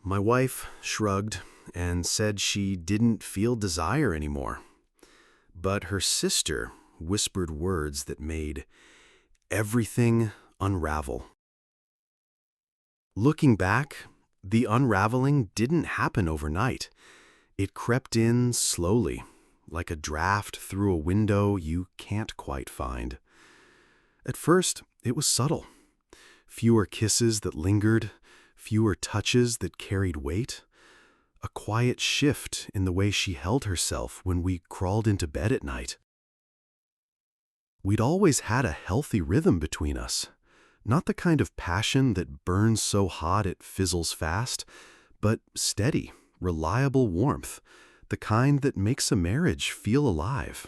My wife shrugged and said she didn't feel desire anymore. But her sister whispered words that made everything unravel. Looking back, the unraveling didn't happen overnight. It crept in slowly, like a draft through a window you can't quite find. At first, it was subtle. Fewer kisses that lingered, fewer touches that carried weight. A quiet shift in the way she held herself when we crawled into bed at night. We'd always had a healthy rhythm between us. Not the kind of passion that burns so hot it fizzles fast, but steady, reliable warmth, the kind that makes a marriage feel alive.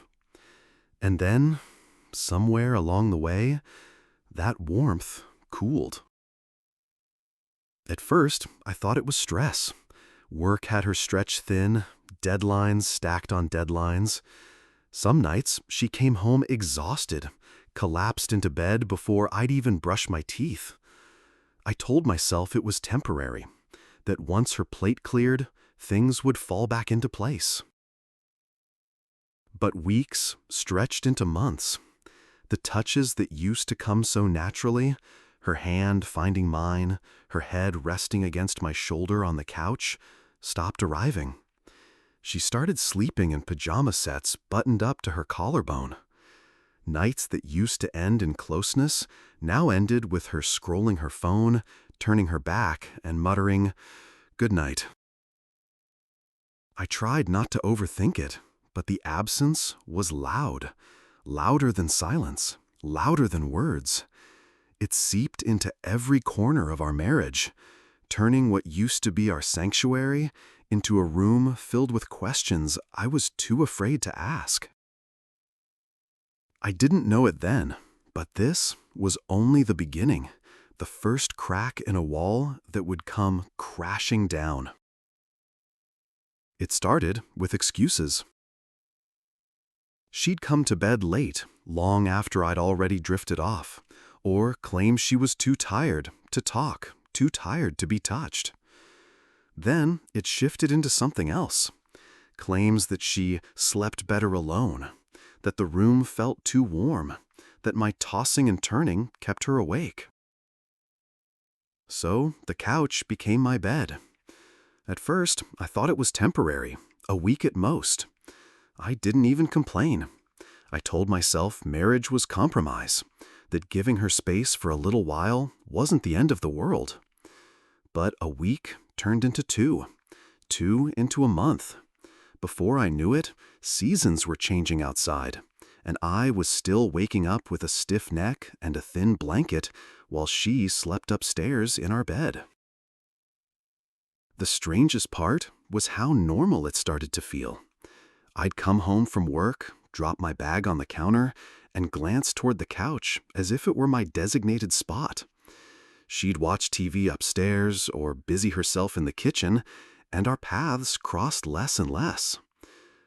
And then, somewhere along the way, that warmth cooled. At first, I thought it was stress. Work had her stretched thin, deadlines stacked on deadlines. Some nights, she came home exhausted, collapsed into bed before I'd even brush my teeth. I told myself it was temporary, that once her plate cleared, things would fall back into place. But weeks stretched into months. The touches that used to come so naturally, her hand finding mine, her head resting against my shoulder on the couch, stopped arriving. She started sleeping in pajama sets buttoned up to her collarbone. Nights that used to end in closeness now ended with her scrolling her phone, turning her back, and muttering, "Good night." I tried not to overthink it, but the absence was loud, louder than silence, louder than words. It seeped into every corner of our marriage, turning what used to be our sanctuary into a room filled with questions I was too afraid to ask. I didn't know it then, but this was only the beginning, the first crack in a wall that would come crashing down. It started with excuses. She'd come to bed late, long after I'd already drifted off, or claim she was too tired to talk, too tired to be touched. Then it shifted into something else. Claims that she slept better alone, that the room felt too warm, that my tossing and turning kept her awake. So the couch became my bed. At first, I thought it was temporary, a week at most. I didn't even complain. I told myself marriage was compromise, that giving her space for a little while wasn't the end of the world. But a week turned into two into a month. Before I knew it, seasons were changing outside, and I was still waking up with a stiff neck and a thin blanket while she slept upstairs in our bed. The strangest part was how normal it started to feel. I'd come home from work, drop my bag on the counter, and glance toward the couch as if it were my designated spot. She'd watch TV upstairs or busy herself in the kitchen, and our paths crossed less and less.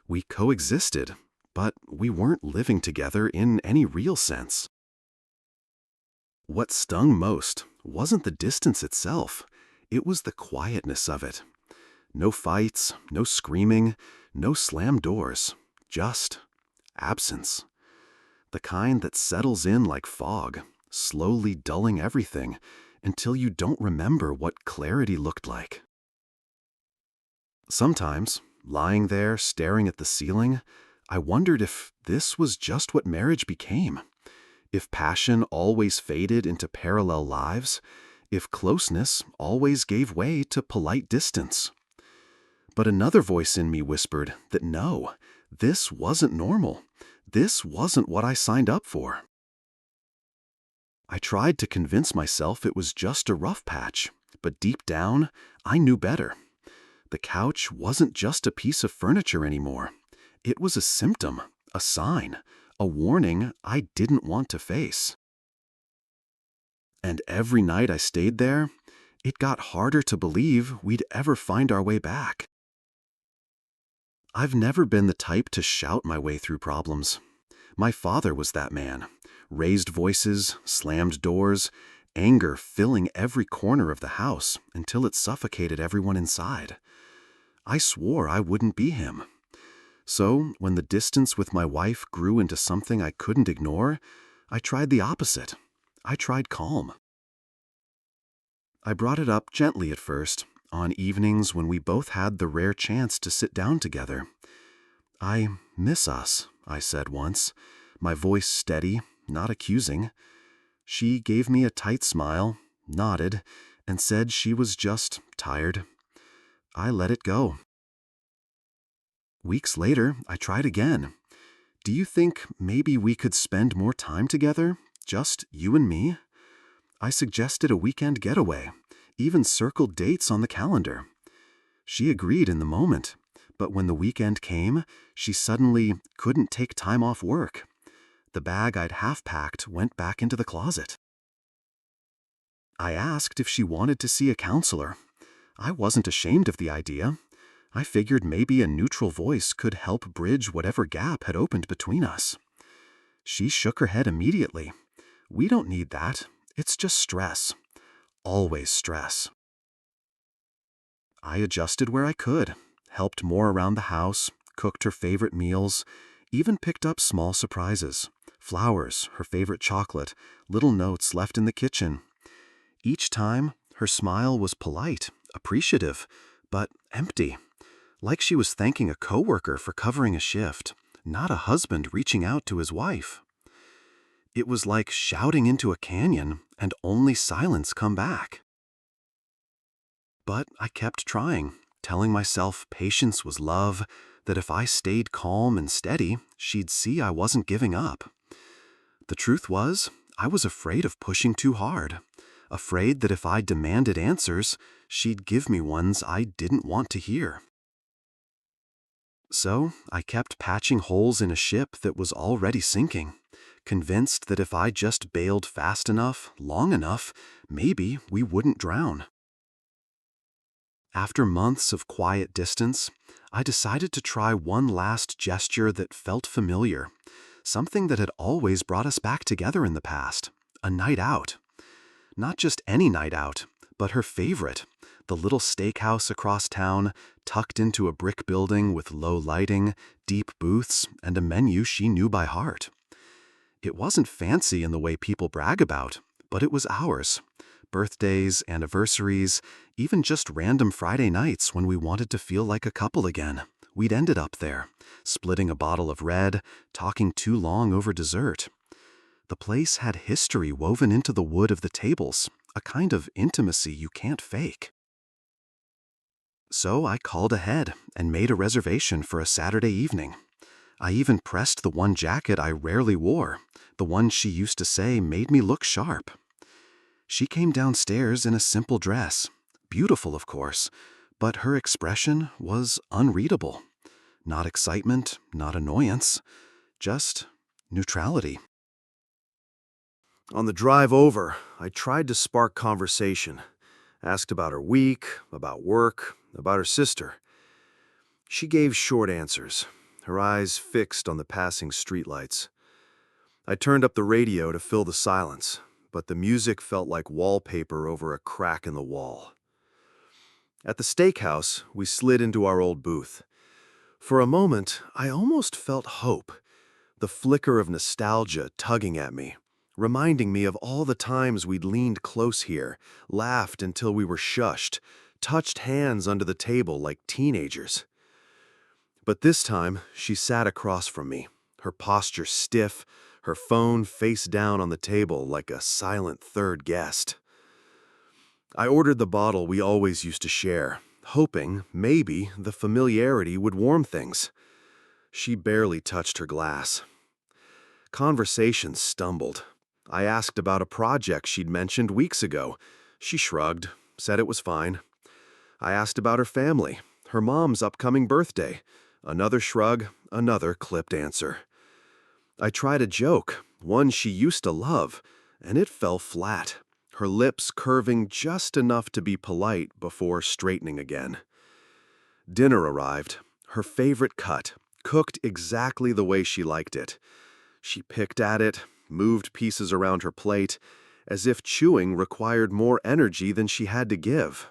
We coexisted, but we weren't living together in any real sense. What stung most wasn't the distance itself, it was the quietness of it. No fights, no screaming, no slammed doors, just absence. The kind that settles in like fog, slowly dulling everything until you don't remember what clarity looked like. Sometimes, lying there staring at the ceiling, I wondered if this was just what marriage became. If passion always faded into parallel lives, if closeness always gave way to polite distance. But another voice in me whispered that no, this wasn't normal. This wasn't what I signed up for. I tried to convince myself it was just a rough patch, but deep down, I knew better. The couch wasn't just a piece of furniture anymore. It was a symptom, a sign, a warning I didn't want to face. And every night I stayed there, it got harder to believe we'd ever find our way back. I've never been the type to shout my way through problems. My father was that man. Raised voices, slammed doors, anger filling every corner of the house until it suffocated everyone inside. I swore I wouldn't be him. So, when the distance with my wife grew into something I couldn't ignore, I tried the opposite. I tried calm. I brought it up gently at first, on evenings when we both had the rare chance to sit down together. "I miss us," I said once, my voice steady, not accusing. She gave me a tight smile, nodded, and said she was just tired. I let it go. Weeks later, I tried again. "Do you think maybe we could spend more time together? Just you and me?" I suggested a weekend getaway, even circled dates on the calendar. She agreed in the moment, but when the weekend came, she suddenly couldn't take time off work. The bag I'd half-packed went back into the closet. I asked if she wanted to see a counselor. I wasn't ashamed of the idea. I figured maybe a neutral voice could help bridge whatever gap had opened between us. She shook her head immediately. "We don't need that. It's just stress. Always stress." I adjusted where I could, helped more around the house, cooked her favorite meals, even picked up small surprises. Flowers, her favorite chocolate, little notes left in the kitchen. Each time, her smile was polite, appreciative, but empty. Like she was thanking a coworker for covering a shift, not a husband reaching out to his wife. It was like shouting into a canyon and only silence come back. But I kept trying, telling myself patience was love, that if I stayed calm and steady, she'd see I wasn't giving up. The truth was, I was afraid of pushing too hard, afraid that if I demanded answers, she'd give me ones I didn't want to hear. So I kept patching holes in a ship that was already sinking, convinced that if I just bailed fast enough, long enough, maybe we wouldn't drown. After months of quiet distance, I decided to try one last gesture that felt familiar, something that had always brought us back together in the past, a night out. Not just any night out, but her favorite, the little steakhouse across town, tucked into a brick building with low lighting, deep booths, and a menu she knew by heart. It wasn't fancy in the way people brag about, but it was ours. Birthdays, anniversaries, even just random Friday nights when we wanted to feel like a couple again. We'd ended up there, splitting a bottle of red, talking too long over dessert. The place had history woven into the wood of the tables, a kind of intimacy you can't fake. So I called ahead and made a reservation for a Saturday evening. I even pressed the one jacket I rarely wore, the one she used to say made me look sharp. She came downstairs in a simple dress, beautiful of course, but her expression was unreadable. Not excitement, not annoyance, just neutrality. On the drive over, I tried to spark conversation. Asked about her week, about work, about her sister. She gave short answers, her eyes fixed on the passing streetlights. I turned up the radio to fill the silence, but the music felt like wallpaper over a crack in the wall. At the steakhouse, we slid into our old booth. For a moment, I almost felt hope, the flicker of nostalgia tugging at me, reminding me of all the times we'd leaned close here, laughed until we were shushed, touched hands under the table like teenagers. But this time, she sat across from me, her posture stiff, her phone face down on the table like a silent third guest. I ordered the bottle we always used to share, hoping maybe the familiarity would warm things. She barely touched her glass. Conversation stumbled. I asked about a project she'd mentioned weeks ago. She shrugged, said it was fine. I asked about her family, her mom's upcoming birthday. Another shrug, another clipped answer. I tried a joke, one she used to love, and it fell flat, her lips curving just enough to be polite before straightening again. Dinner arrived, her favorite cut, cooked exactly the way she liked it. She picked at it, moved pieces around her plate, as if chewing required more energy than she had to give.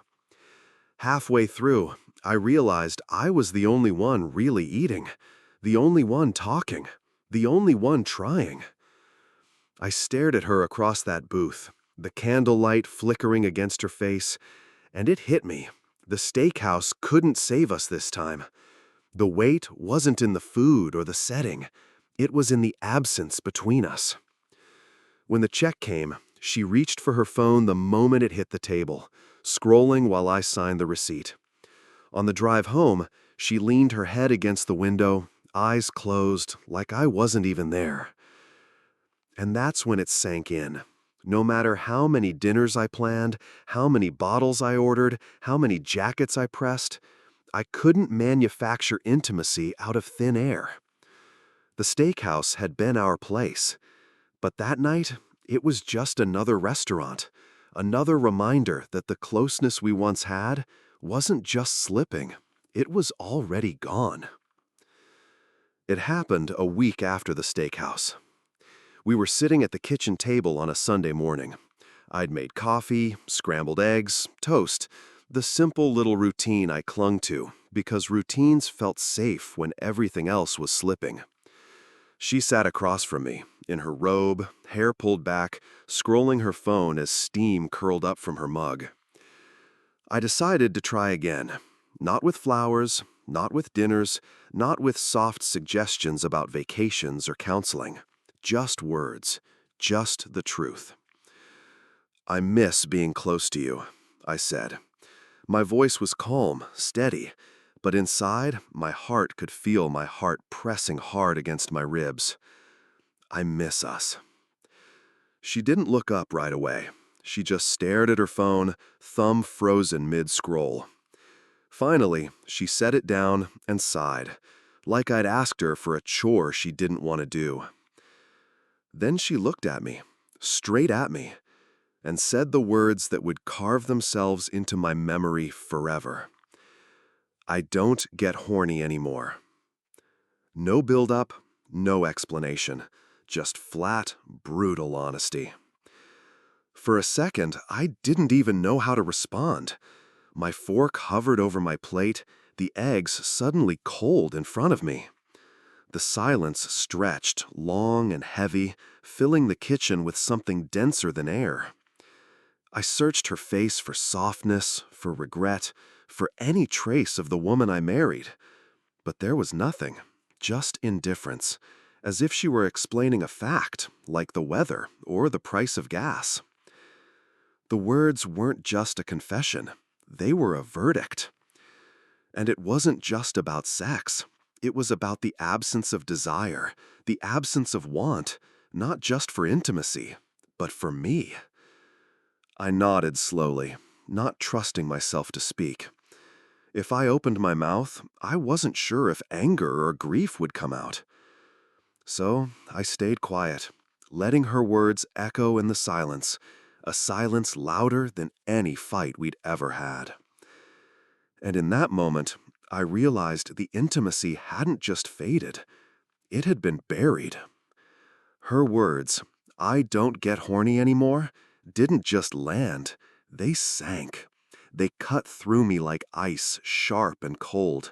Halfway through, I realized I was the only one really eating, the only one talking, the only one trying. I stared at her across that booth, the candlelight flickering against her face, and it hit me. The steakhouse couldn't save us this time. The weight wasn't in the food or the setting. It was in the absence between us. When the check came, she reached for her phone the moment it hit the table, scrolling while I signed the receipt. On the drive home, she leaned her head against the window, eyes closed, like I wasn't even there. And that's when it sank in. No matter how many dinners I planned, how many bottles I ordered, how many jackets I pressed, I couldn't manufacture intimacy out of thin air. The steakhouse had been our place, but that night, it was just another restaurant, another reminder that the closeness we once had wasn't just slipping, it was already gone. It happened a week after the steakhouse. We were sitting at the kitchen table on a Sunday morning. I'd made coffee, scrambled eggs, toast, the simple little routine I clung to because routines felt safe when everything else was slipping. She sat across from me, in her robe, hair pulled back, scrolling her phone as steam curled up from her mug. I decided to try again. Not with flowers, not with dinners, not with soft suggestions about vacations or counseling. Just words, just the truth. "I miss being close to you," I said. My voice was calm, steady, but inside, my heart could feel my heart pressing hard against my ribs. "I miss us." She didn't look up right away. She just stared at her phone, thumb frozen mid-scroll. Finally, she set it down and sighed, like I'd asked her for a chore she didn't want to do. Then she looked at me, straight at me, and said the words that would carve themselves into my memory forever. "I don't get horny anymore." No build-up, no explanation, just flat, brutal honesty. For a second, I didn't even know how to respond. My fork hovered over my plate, the eggs suddenly cold in front of me. The silence stretched, long and heavy, filling the kitchen with something denser than air. I searched her face for softness, for regret, for any trace of the woman I married. But there was nothing, just indifference, as if she were explaining a fact, like the weather or the price of gas. The words weren't just a confession, they were a verdict. And it wasn't just about sex. It was about the absence of desire, the absence of want, not just for intimacy, but for me. I nodded slowly, not trusting myself to speak. If I opened my mouth, I wasn't sure if anger or grief would come out. So I stayed quiet, letting her words echo in the silence, a silence louder than any fight we'd ever had. And in that moment, I realized the intimacy hadn't just faded, it had been buried. Her words, "I don't get horny anymore," didn't just land, they sank. They cut through me like ice, sharp and cold,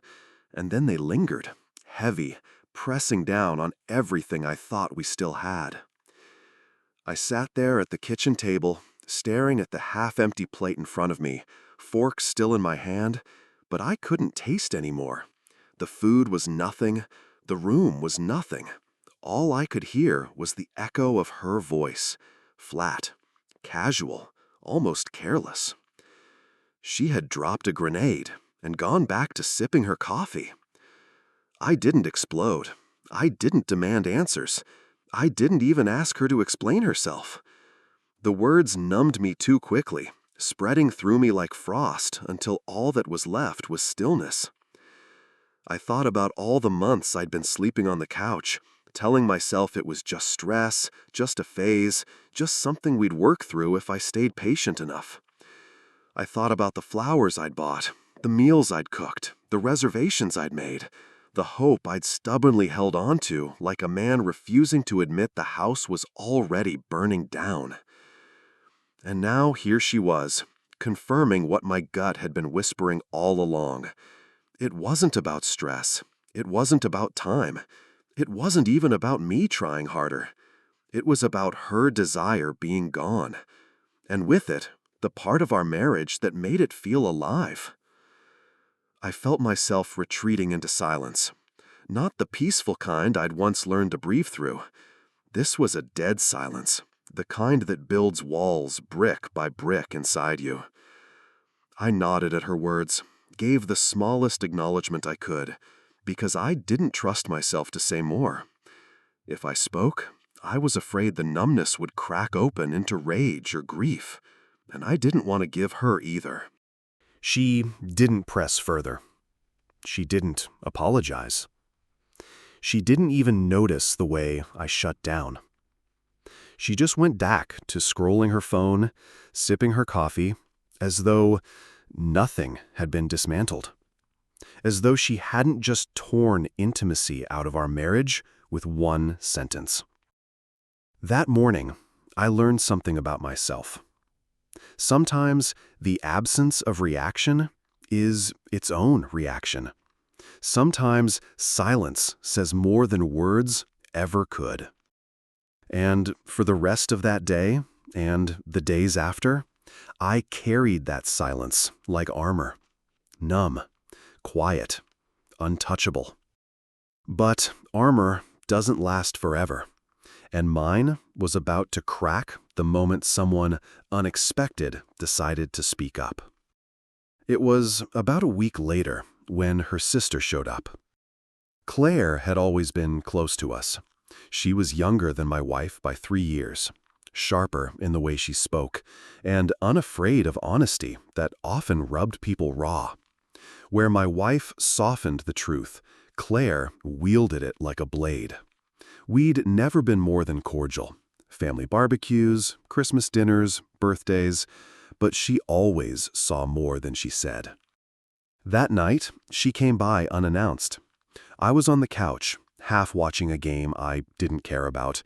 and then they lingered, heavy, pressing down on everything I thought we still had. I sat there at the kitchen table, staring at the half-empty plate in front of me, fork still in my hand, but I couldn't taste anymore. The food was nothing, the room was nothing. All I could hear was the echo of her voice, flat, casual, almost careless. She had dropped a grenade and gone back to sipping her coffee. I didn't explode. I didn't demand answers. I didn't even ask her to explain herself. The words numbed me too quickly, spreading through me like frost until all that was left was stillness. I thought about all the months I'd been sleeping on the couch, telling myself it was just stress, just a phase, just something we'd work through if I stayed patient enough. I thought about the flowers I'd bought, the meals I'd cooked, the reservations I'd made, the hope I'd stubbornly held on to like a man refusing to admit the house was already burning down. And now here she was, confirming what my gut had been whispering all along. It wasn't about stress. It wasn't about time. It wasn't even about me trying harder. It was about her desire being gone. And with it, the part of our marriage that made it feel alive. I felt myself retreating into silence. Not the peaceful kind I'd once learned to breathe through. This was a dead silence, the kind that builds walls brick by brick inside you. I nodded at her words, gave the smallest acknowledgement I could, because I didn't trust myself to say more. If I spoke, I was afraid the numbness would crack open into rage or grief, and I didn't want to give her either. She didn't press further. She didn't apologize. She didn't even notice the way I shut down. She just went back to scrolling her phone, sipping her coffee, as though nothing had been dismantled. As though she hadn't just torn intimacy out of our marriage with one sentence. That morning, I learned something about myself. Sometimes the absence of reaction is its own reaction. Sometimes silence says more than words ever could. And for the rest of that day, and the days after, I carried that silence like armor. Numb, quiet, untouchable. But armor doesn't last forever, and mine was about to crack the moment someone unexpected decided to speak up. It was about a week later when her sister showed up. Claire had always been close to us. She was younger than my wife by 3 years, sharper in the way she spoke, and unafraid of honesty that often rubbed people raw. Where my wife softened the truth, Claire wielded it like a blade. We'd never been more than cordial. Family barbecues, Christmas dinners, birthdays, but she always saw more than she said. That night, she came by unannounced. I was on the couch, half watching a game I didn't care about,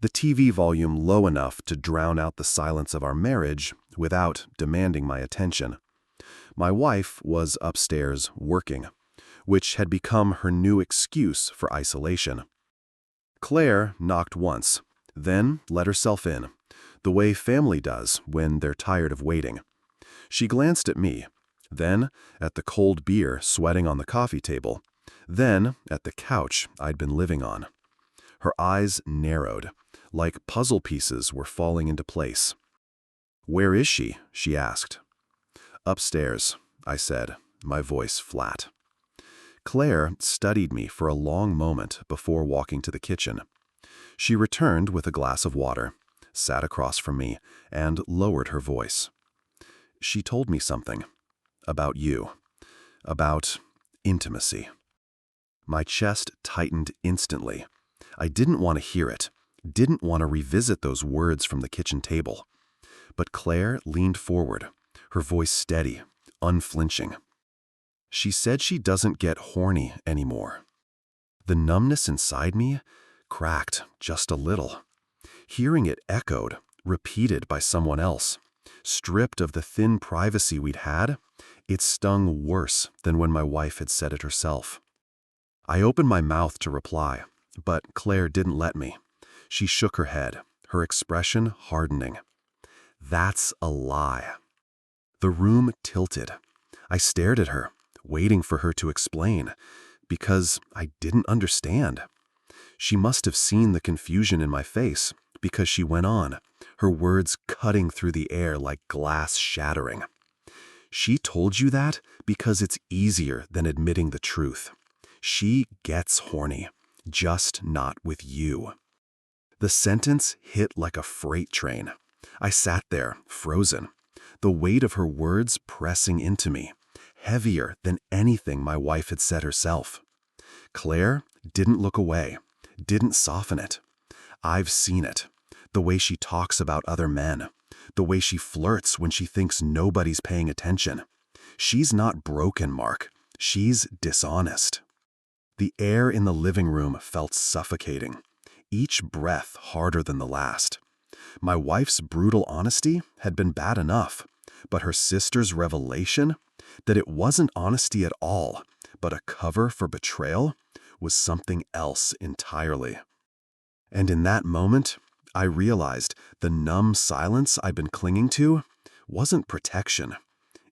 the TV volume low enough to drown out the silence of our marriage without demanding my attention. My wife was upstairs working, which had become her new excuse for isolation. Claire knocked once, then let herself in, the way family does when they're tired of waiting. She glanced at me, then at the cold beer sweating on the coffee table, then at the couch I'd been living on. Her eyes narrowed, like puzzle pieces were falling into place. "Where is she?" she asked. "Upstairs," I said, my voice flat. Claire studied me for a long moment before walking to the kitchen. She returned with a glass of water, sat across from me, and lowered her voice. "She told me something. About you. About intimacy." My chest tightened instantly. I didn't want to hear it, didn't want to revisit those words from the kitchen table. But Claire leaned forward, her voice steady, unflinching. She said she doesn't get horny anymore. The numbness inside me cracked just a little. Hearing it echoed, repeated by someone else, stripped of the thin privacy we'd had, it stung worse than when my wife had said it herself. I opened my mouth to reply, but Claire didn't let me. She shook her head, her expression hardening. "That's a lie." The room tilted. I stared at her, waiting for her to explain, because I didn't understand. She must have seen the confusion in my face, because she went on, her words cutting through the air like glass shattering. "She told you that because it's easier than admitting the truth. She gets horny, just not with you." The sentence hit like a freight train. I sat there, frozen, the weight of her words pressing into me, heavier than anything my wife had said herself. Claire didn't look away, didn't soften it. I've seen it. The way she talks about other men, the way she flirts when she thinks nobody's paying attention. She's not broken, Mark. She's dishonest. The air in the living room felt suffocating, each breath harder than the last. My wife's brutal honesty had been bad enough, but her sister's revelation that it wasn't honesty at all, but a cover for betrayal, was something else entirely. And in that moment, I realized the numb silence I'd been clinging to wasn't protection.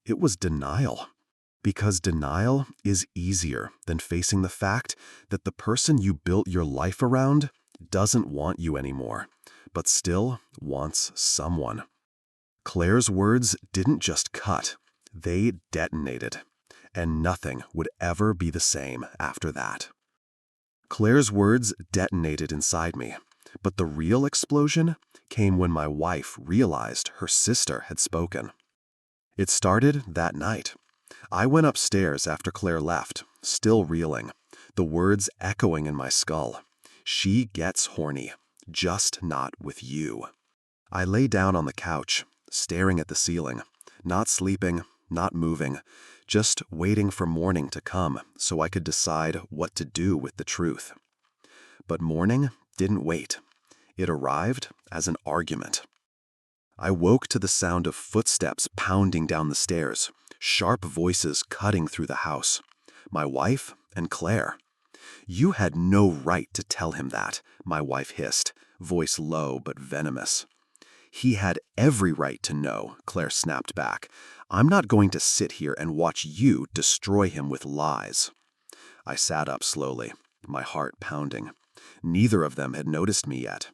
It was denial. Because denial is easier than facing the fact that the person you built your life around doesn't want you anymore, but still wants someone. Claire's words didn't just cut, they detonated, and nothing would ever be the same after that. Claire's words detonated inside me, but the real explosion came when my wife realized her sister had spoken. It started that night. I went upstairs after Claire left, still reeling, the words echoing in my skull. She gets horny, just not with you. I lay down on the couch, staring at the ceiling, not sleeping, not moving, just waiting for morning to come so I could decide what to do with the truth. But morning didn't wait. It arrived as an argument. I woke to the sound of footsteps pounding down the stairs, sharp voices cutting through the house. My wife and Claire. "You had no right to tell him that," my wife hissed, voice low but venomous. "He had every right to know," Claire snapped back. "I'm not going to sit here and watch you destroy him with lies." I sat up slowly, my heart pounding. Neither of them had noticed me yet.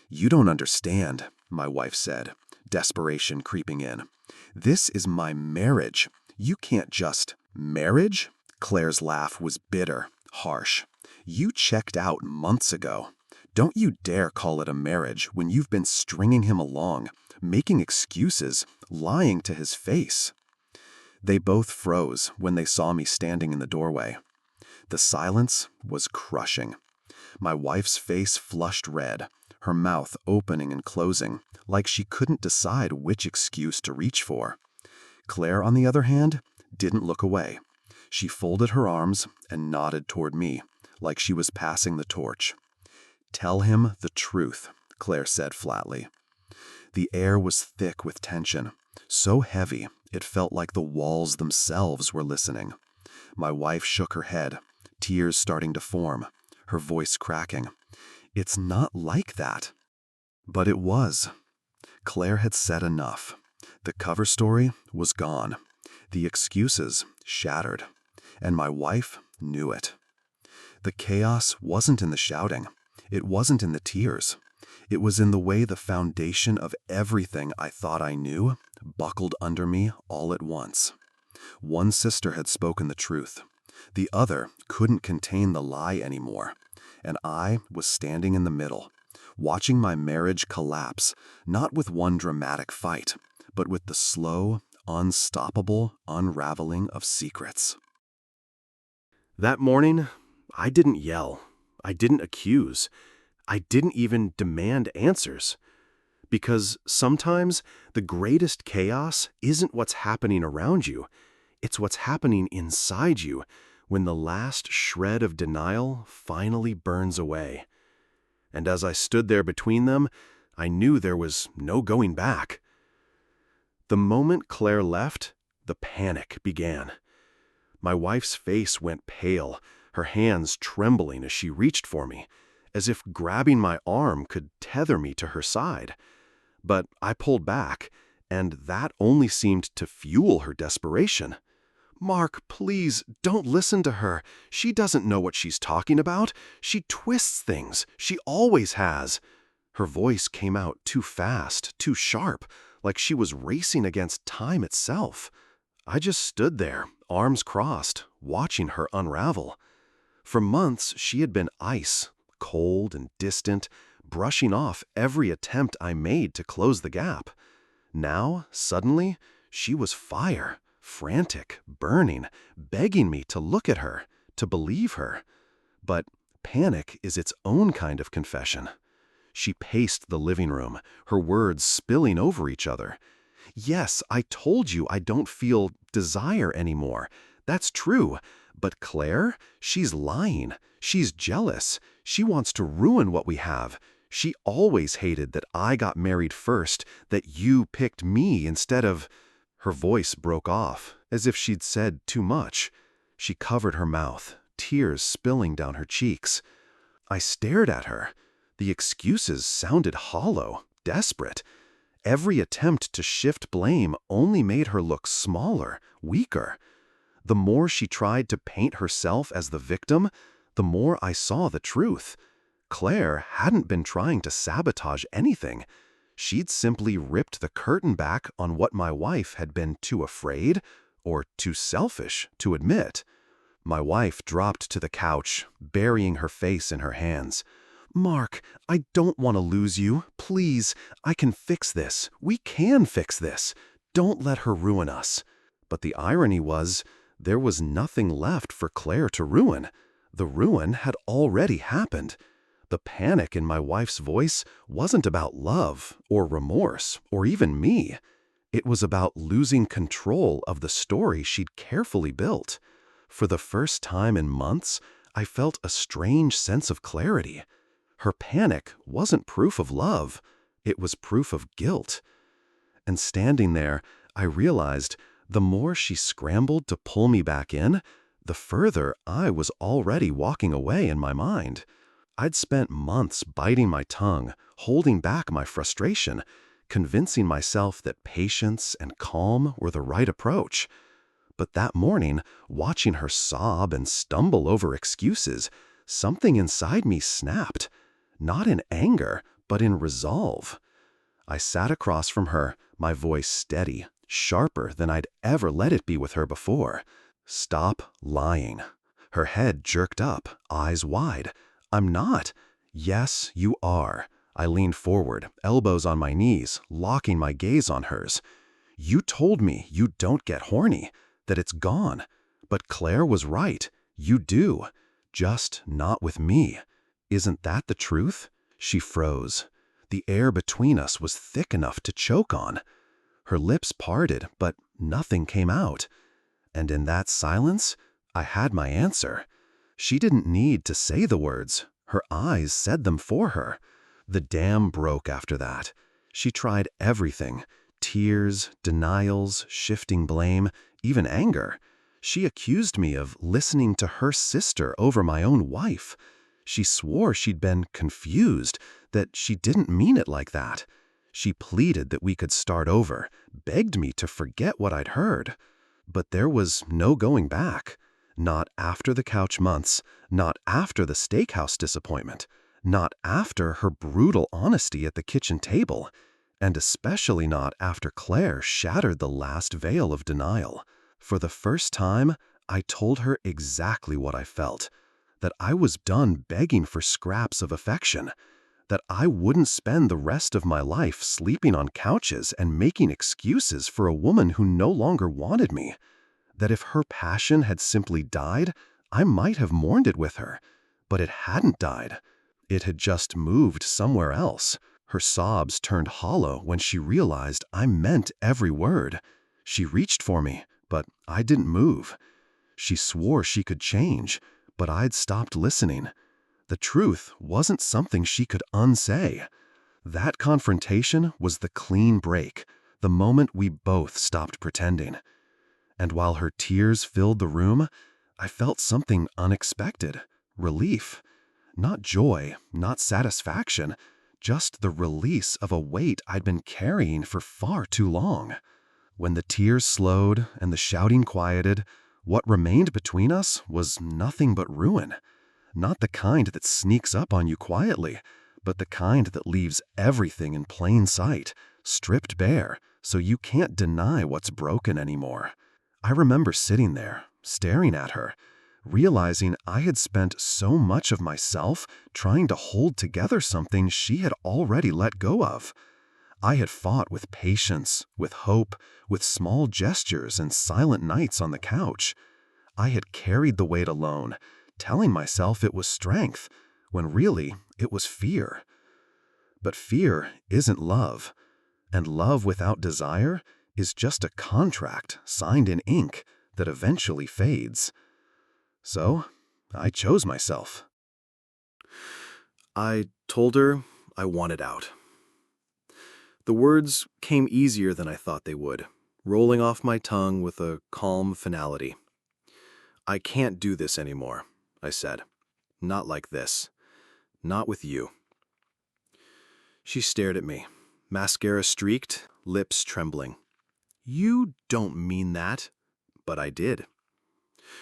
"You don't understand," my wife said, desperation creeping in. "This is my marriage. You can't just—" "Marriage?" Claire's laugh was bitter, harsh. "You checked out months ago. Don't you dare call it a marriage when you've been stringing him along, making excuses, lying to his face." They both froze when they saw me standing in the doorway. The silence was crushing. My wife's face flushed red, her mouth opening and closing, like she couldn't decide which excuse to reach for. Claire, on the other hand, didn't look away. She folded her arms and nodded toward me, like she was passing the torch. "Tell him the truth," Claire said flatly. The air was thick with tension, so heavy it felt like the walls themselves were listening. My wife shook her head, tears starting to form, her voice cracking. "It's not like that." But it was. Claire had said enough. The cover story was gone. The excuses shattered. And my wife knew it. The chaos wasn't in the shouting. It wasn't in the tears. It was in the way the foundation of everything I thought I knew buckled under me all at once. One sister had spoken the truth. The other couldn't contain the lie anymore. And I was standing in the middle, watching my marriage collapse, not with one dramatic fight, but with the slow, unstoppable unraveling of secrets. That morning, I didn't yell. I didn't accuse. I didn't even demand answers. Because sometimes the greatest chaos isn't what's happening around you. It's what's happening inside you when the last shred of denial finally burns away. And as I stood there between them, I knew there was no going back. The moment Claire left, the panic began. My wife's face went pale, her hands trembling as she reached for me, as if grabbing my arm could tether me to her side. But I pulled back, and that only seemed to fuel her desperation. "Mark, please, don't listen to her. She doesn't know what she's talking about. She twists things. She always has." Her voice came out too fast, too sharp, like she was racing against time itself. I just stood there, arms crossed, watching her unravel. For months, she had been ice, cold and distant, brushing off every attempt I made to close the gap. Now, suddenly, she was fire, frantic, burning, begging me to look at her, to believe her. But panic is its own kind of confession. She paced the living room, her words spilling over each other. "Yes, I told you I don't feel desire anymore. That's true. But Claire, she's lying. She's jealous. She wants to ruin what we have. She always hated that I got married first, that you picked me instead of—" Her voice broke off, as if she'd said too much. She covered her mouth, tears spilling down her cheeks. I stared at her. The excuses sounded hollow, desperate. Every attempt to shift blame only made her look smaller, weaker. The more she tried to paint herself as the victim, the more I saw the truth. Claire hadn't been trying to sabotage anything. She'd simply ripped the curtain back on what my wife had been too afraid or too selfish to admit. My wife dropped to the couch, burying her face in her hands. "Mark, I don't want to lose you. Please, I can fix this. We can fix this. Don't let her ruin us." But the irony was, there was nothing left for Claire to ruin. The ruin had already happened. The panic in my wife's voice wasn't about love or remorse or even me. It was about losing control of the story she'd carefully built. For the first time in months, I felt a strange sense of clarity. Her panic wasn't proof of love. It was proof of guilt. And standing there, I realized the more she scrambled to pull me back in, the further I was already walking away in my mind. I'd spent months biting my tongue, holding back my frustration, convincing myself that patience and calm were the right approach. But that morning, watching her sob and stumble over excuses, something inside me snapped. Not in anger, but in resolve. I sat across from her, my voice steady, sharper than I'd ever let it be with her before. "Stop lying." Her head jerked up, eyes wide. "I'm not." "Yes, you are." I leaned forward, elbows on my knees, locking my gaze on hers. "You told me you don't get horny, that it's gone. But Claire was right. You do. Just not with me. Isn't that the truth?" She froze. The air between us was thick enough to choke on. Her lips parted, but nothing came out. And in that silence, I had my answer. She didn't need to say the words. Her eyes said them for her. The dam broke after that. She tried everything: tears, denials, shifting blame, even anger. She accused me of listening to her sister over my own wife. She swore she'd been confused, that she didn't mean it like that. She pleaded that we could start over, begged me to forget what I'd heard. But there was no going back. Not after the couch months, not after the steakhouse disappointment, not after her brutal honesty at the kitchen table, and especially not after Claire shattered the last veil of denial. For the first time, I told her exactly what I felt, that I was done begging for scraps of affection, that I wouldn't spend the rest of my life sleeping on couches and making excuses for a woman who no longer wanted me, that if her passion had simply died, I might have mourned it with her, but it hadn't died. It had just moved somewhere else. Her sobs turned hollow when she realized I meant every word. She reached for me, but I didn't move. She swore she could change, but I'd stopped listening. The truth wasn't something she could unsay. That confrontation was the clean break, the moment we both stopped pretending. And while her tears filled the room, I felt something unexpected: relief. Not joy, not satisfaction, just the release of a weight I'd been carrying for far too long. When the tears slowed and the shouting quieted, what remained between us was nothing but ruin. Not the kind that sneaks up on you quietly, but the kind that leaves everything in plain sight, stripped bare, so you can't deny what's broken anymore. I remember sitting there, staring at her, realizing I had spent so much of myself trying to hold together something she had already let go of. I had fought with patience, with hope, with small gestures and silent nights on the couch. I had carried the weight alone, telling myself it was strength, when really it was fear. But fear isn't love, and love without desire is just a contract signed in ink that eventually fades. So, I chose myself. I told her I wanted out. The words came easier than I thought they would, rolling off my tongue with a calm finality. I can't do this anymore, I said. Not like this. Not with you. She stared at me, mascara streaked, lips trembling. You don't mean that. But I did.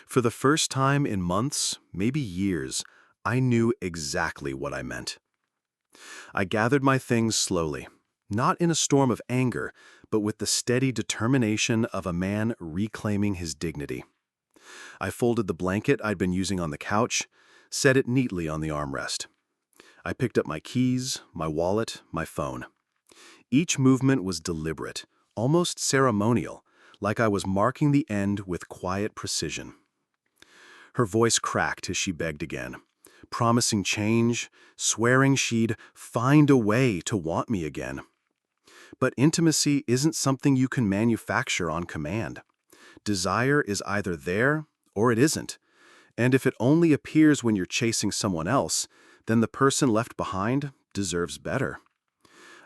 For the first time in months, maybe years, I knew exactly what I meant. I gathered my things slowly, not in a storm of anger, but with the steady determination of a man reclaiming his dignity. I folded the blanket I'd been using on the couch, set it neatly on the armrest. I picked up my keys, my wallet, my phone. Each movement was deliberate, almost ceremonial, like I was marking the end with quiet precision. Her voice cracked as she begged again, promising change, swearing she'd find a way to want me again. But intimacy isn't something you can manufacture on command. Desire is either there or it isn't, and if it only appears when you're chasing someone else, then the person left behind deserves better.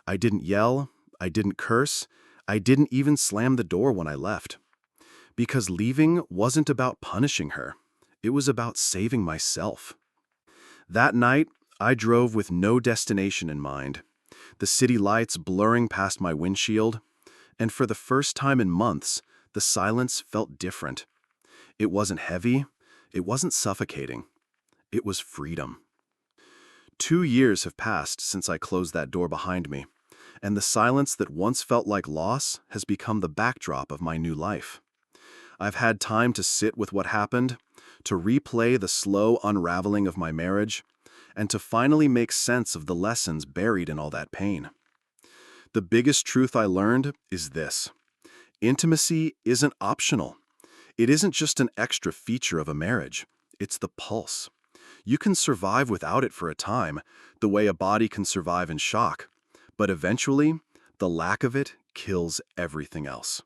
I didn't yell, I didn't curse, I didn't even slam the door when I left. Because leaving wasn't about punishing her. It was about saving myself. That night, I drove with no destination in mind, the city lights blurring past my windshield, and for the first time in months, the silence felt different. It wasn't heavy, it wasn't suffocating. It was freedom. 2 years have passed since I closed that door behind me, and the silence that once felt like loss has become the backdrop of my new life. I've had time to sit with what happened, to replay the slow unraveling of my marriage, and to finally make sense of the lessons buried in all that pain. The biggest truth I learned is this: intimacy isn't optional. It isn't just an extra feature of a marriage. It's the pulse. You can survive without it for a time, the way a body can survive in shock, but eventually, the lack of it kills everything else.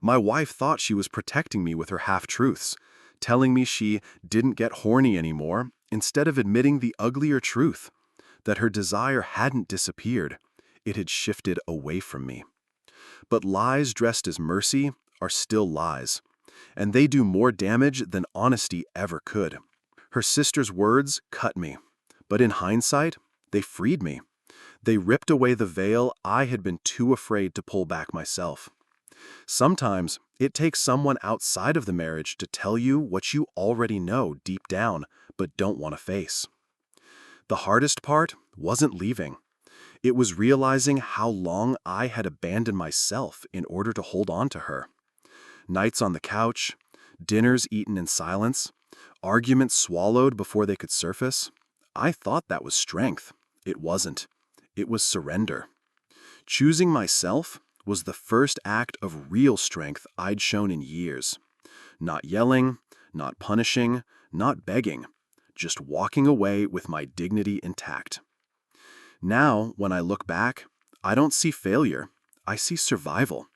My wife thought she was protecting me with her half-truths, telling me she didn't get horny anymore, instead of admitting the uglier truth, that her desire hadn't disappeared, it had shifted away from me. But lies dressed as mercy are still lies, and they do more damage than honesty ever could. Her sister's words cut me, but in hindsight, they freed me. They ripped away the veil I had been too afraid to pull back myself. Sometimes it takes someone outside of the marriage to tell you what you already know deep down, but don't want to face. The hardest part wasn't leaving. It was realizing how long I had abandoned myself in order to hold on to her. Nights on the couch, dinners eaten in silence, arguments swallowed before they could surface. I thought that was strength. It wasn't. It was surrender. Choosing myself was the first act of real strength I'd shown in years. Not yelling, not punishing, not begging, just walking away with my dignity intact. Now, when I look back, I don't see failure. I see survival.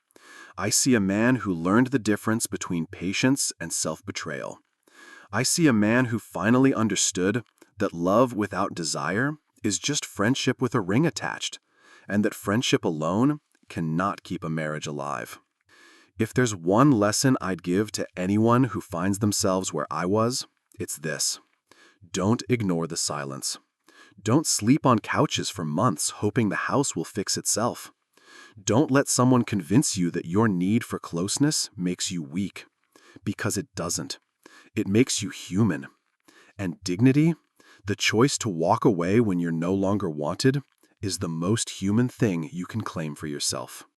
I see a man who learned the difference between patience and self-betrayal. I see a man who finally understood that love without desire is just friendship with a ring attached, and that friendship alone cannot keep a marriage alive. If there's one lesson I'd give to anyone who finds themselves where I was, it's this: don't ignore the silence. Don't sleep on couches for months hoping the house will fix itself. Don't let someone convince you that your need for closeness makes you weak, because it doesn't. It makes you human. And dignity, the choice to walk away when you're no longer wanted, is the most human thing you can claim for yourself.